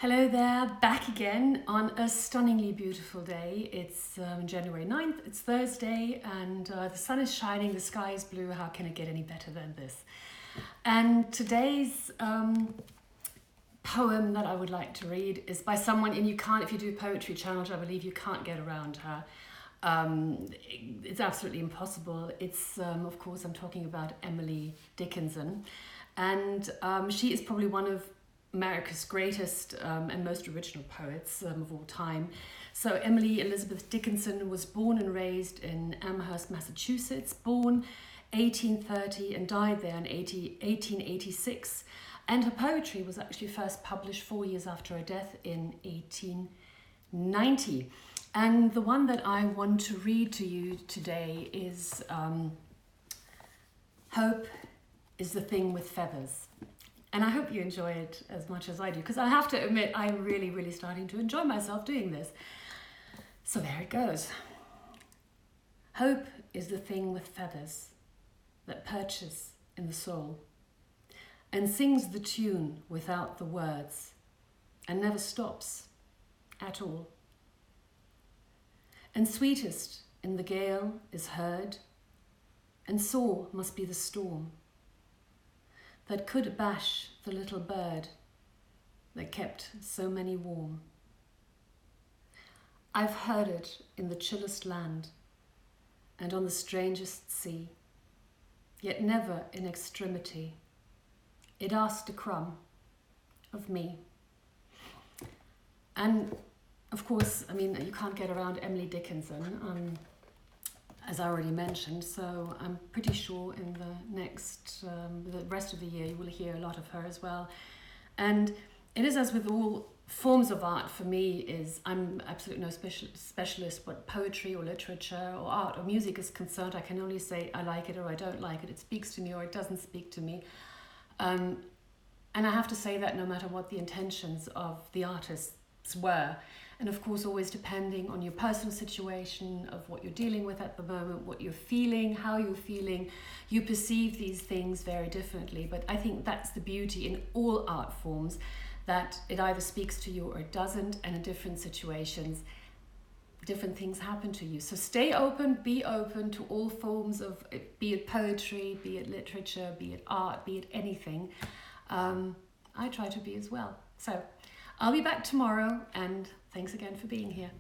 Hello there, back again on a stunningly beautiful day. It's January 9th, it's Thursday, and the sun is shining, the sky is blue. How can it get any better than this? And today's poem that I would like to read is by someone, and you can't, if you do a poetry challenge, I believe you can't get around her. It's absolutely impossible. It's, of course, I'm talking about Emily Dickinson. And she is probably one of America's greatest and most original poets of all time. So Emily Elizabeth Dickinson was born and raised in Amherst, Massachusetts, born 1830 and died there in 1886. And her poetry was actually first published 4 years after her death in 1890. And the one that I want to read to you today is Hope is the Thing with Feathers. And I hope you enjoy it as much as I do, because I have to admit, I'm really starting to enjoy myself doing this. So there it goes. Hope is the thing with feathers that perches in the soul and sings the tune without the words and never stops at all. And sweetest in the gale is heard, and sore must be the storm that could bash the little bird that kept so many warm. I've heard it in the chillest land and on the strangest sea, yet never in extremity it asked a crumb of me. And of course, I mean, you can't get around Emily Dickinson, as I already mentioned, so I'm pretty sure in the the rest of the year, you will hear a lot of her as well. And it is as with all forms of art for me, is I'm absolutely no specialist, but poetry or literature or art or music is concerned. I can only say I like it or I don't like it. It speaks to me or it doesn't speak to me. And I have to say that no matter what the intentions of the artists were. And of course, always depending on your personal situation, of what you're dealing with at the moment, what you're feeling, how you're feeling, you perceive these things very differently. But I think that's the beauty in all art forms, that it either speaks to you or it doesn't, and in different situations, different things happen to you. So stay open, be open to all forms of, be it poetry, be it literature, be it art, be it anything. I try to be as well. So I'll be back tomorrow, and thanks again for being here.